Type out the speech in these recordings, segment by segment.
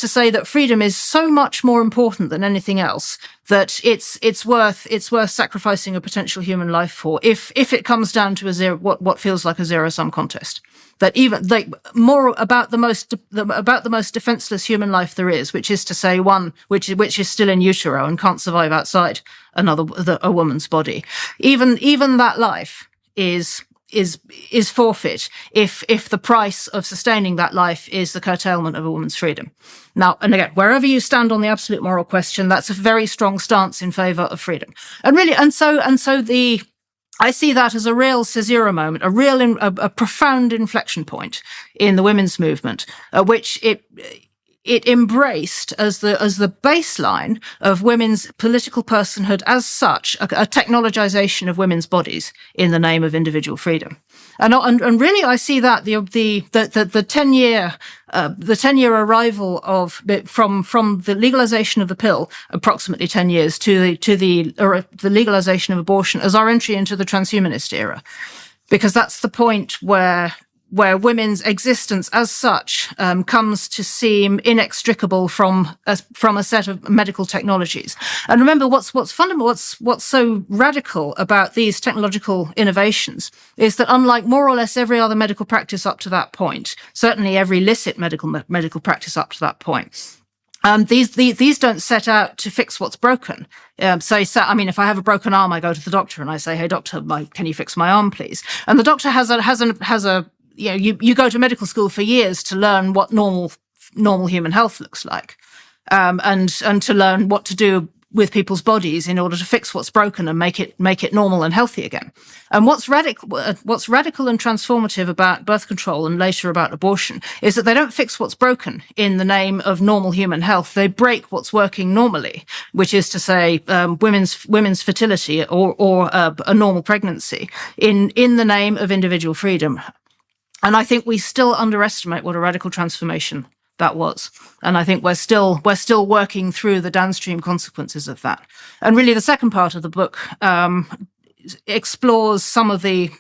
to say that freedom is so much more important than anything else that it's worth sacrificing a potential human life for if it comes down to what feels like a zero-sum contest. That even more about the most defenseless human life there is, which is to say one which is still in utero and can't survive outside a woman's body. Even that life is forfeit if the price of sustaining that life is the curtailment of a woman's freedom. Now, and again, wherever you stand on the absolute moral question, that's a very strong stance in favor of freedom. I see that as a real caesura moment, a profound inflection point in the women's movement, which it embraced as the baseline of women's political personhood as such, a technologization of women's bodies in the name of individual freedom. And really I see that the 10-year arrival from the legalization of the pill, approximately 10 years, to the legalization of abortion as our entry into the transhumanist era. Because that's the point where women's existence as such comes to seem inextricable from a set of medical technologies. And remember, what's fundamental, what's so radical about these technological innovations is that unlike more or less every other medical practice up to that point, certainly every illicit medical practice up to that point, these don't set out to fix what's broken. If I have a broken arm, I go to the doctor and I say, "Hey, doctor, can you fix my arm, please?" And the doctor has a you go to medical school for years to learn what normal human health looks like, and to learn what to do with people's bodies in order to fix what's broken and make it normal and healthy again. And what's radical and transformative about birth control and later about abortion is that they don't fix what's broken in the name of normal human health. They break what's working normally, which is to say, women's fertility or a normal pregnancy in the name of individual freedom. And I think we still underestimate what a radical transformation that was. And I think we're still working through the downstream consequences of that. And really the second part of the book explores some of the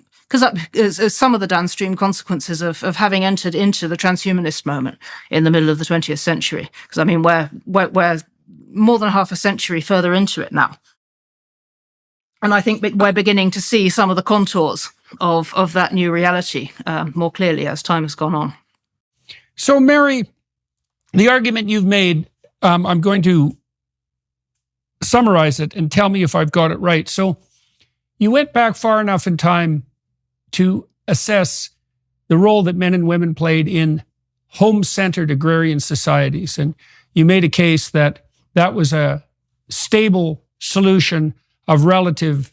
downstream consequences of having entered into the transhumanist moment in the middle of the 20th century. Because I mean, we're more than half a century further into it now. And I think we're beginning to see some of the contours of that new reality more clearly as time has gone on. So, Mary, the argument you've made, I'm going to summarize it and tell me if I've got it right. So, you went back far enough in time to assess the role that men and women played in home-centered agrarian societies. And you made a case that was a stable solution of relative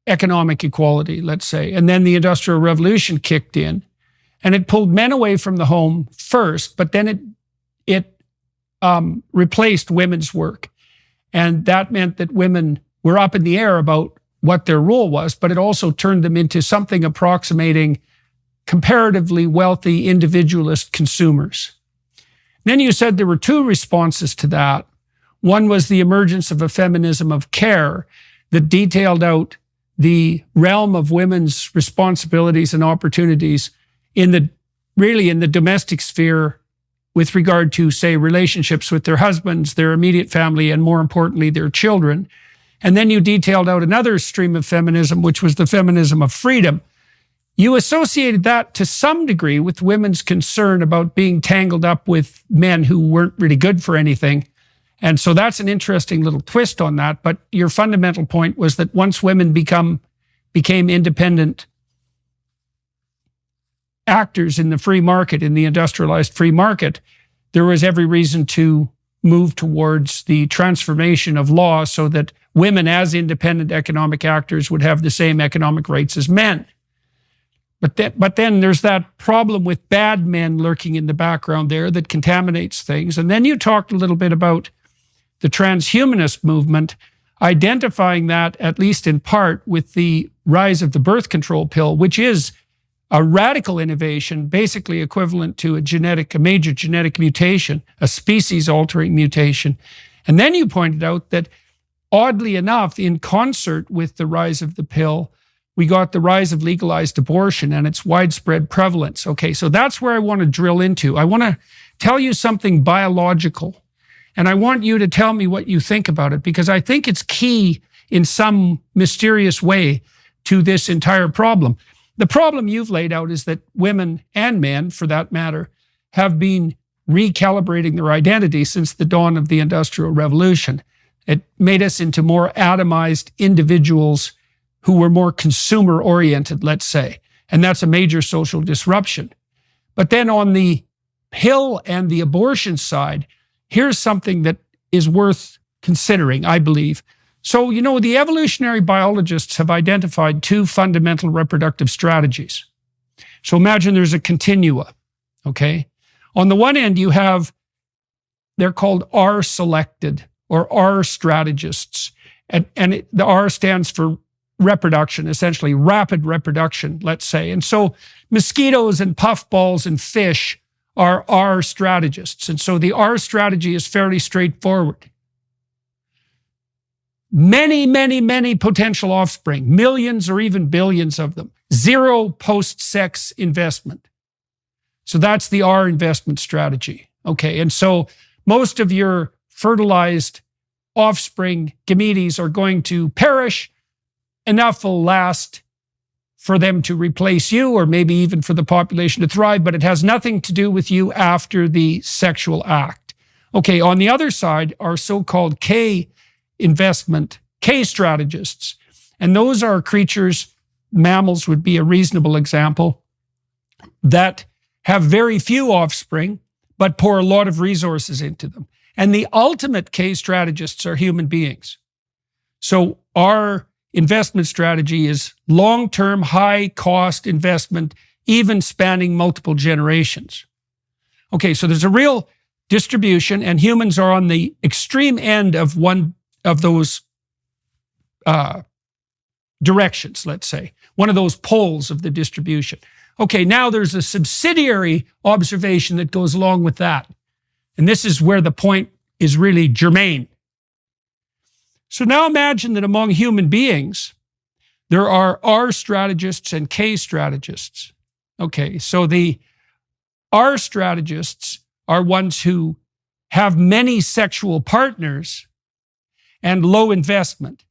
economic equality, let's say. And then the Industrial Revolution kicked in and it pulled men away from the home first, but then it replaced women's work. And that meant that women were up in the air about what their role was, but it also turned them into something approximating comparatively wealthy individualist consumers. Then you said there were two responses to that. One was the emergence of a feminism of care that detailed out the realm of women's responsibilities and opportunities in the domestic sphere with regard to, say, relationships with their husbands, their immediate family, and more importantly, their children. And then you detailed out another stream of feminism, which was the feminism of freedom. You associated that to some degree with women's concern about being tangled up with men who weren't really good for anything. And so that's an interesting little twist on that. But your fundamental point was that once women became independent actors in the free market, in the industrialized free market, there was every reason to move towards the transformation of law so that women as independent economic actors would have the same economic rights as men. But then there's that problem with bad men lurking in the background there that contaminates things. And then you talked a little bit about the transhumanist movement, identifying that, at least in part, with the rise of the birth control pill, which is a radical innovation, basically equivalent to a major genetic mutation, a species-altering mutation. And then you pointed out that, oddly enough, in concert with the rise of the pill, we got the rise of legalized abortion and its widespread prevalence. Okay, so that's where I want to drill into. I want to tell you something biological. And I want you to tell me what you think about it, because I think it's key in some mysterious way to this entire problem. The problem you've laid out is that women and men, for that matter, have been recalibrating their identity since the dawn of the Industrial Revolution. It made us into more atomized individuals who were more consumer-oriented, let's say. And that's a major social disruption. But then on the pill and the abortion side, here's something that is worth considering, I believe. So, the evolutionary biologists have identified two fundamental reproductive strategies. So imagine there's a continua, okay? On the one end, you have, they're called R-selected or R strategists. And the R stands for reproduction, essentially rapid reproduction, let's say. And so mosquitoes and puffballs and fish are R strategists. And so the R strategy is fairly straightforward. Many, many, many potential offspring, millions or even billions of them. Zero post-sex investment. So that's the R investment strategy. Okay, and so most of your fertilized offspring gametes are going to perish. Enough will last for them to replace you, or maybe even for the population to thrive, but it has nothing to do with you after the sexual act. Okay, on the other side are so-called K strategists. And those are creatures, mammals would be a reasonable example, that have very few offspring, but pour a lot of resources into them. And the ultimate K strategists are human beings. So our investment strategy is long-term, high-cost investment, even spanning multiple generations. Okay, so there's a real distribution, and humans are on the extreme end of one of those directions, let's say, one of those poles of the distribution. Okay, now there's a subsidiary observation that goes along with that. And this is where the point is really germane. So now imagine that among human beings, there are R strategists and K strategists. Okay, so the R strategists are ones who have many sexual partners and low investment.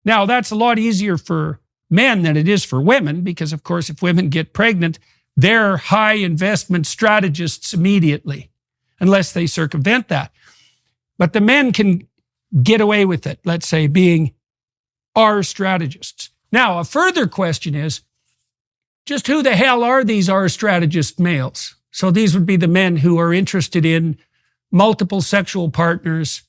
Now, that's a lot easier for men than it is for women, because, of course, if women get pregnant, they're high investment strategists immediately, unless they circumvent that. But the men can get away with it, let's say, being R strategists. Now, a further question is, just who the hell are these R strategist males? So these would be the men who are interested in multiple sexual partners,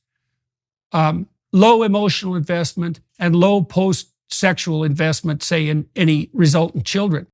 low emotional investment, and low post-sexual investment, say, in any resultant children.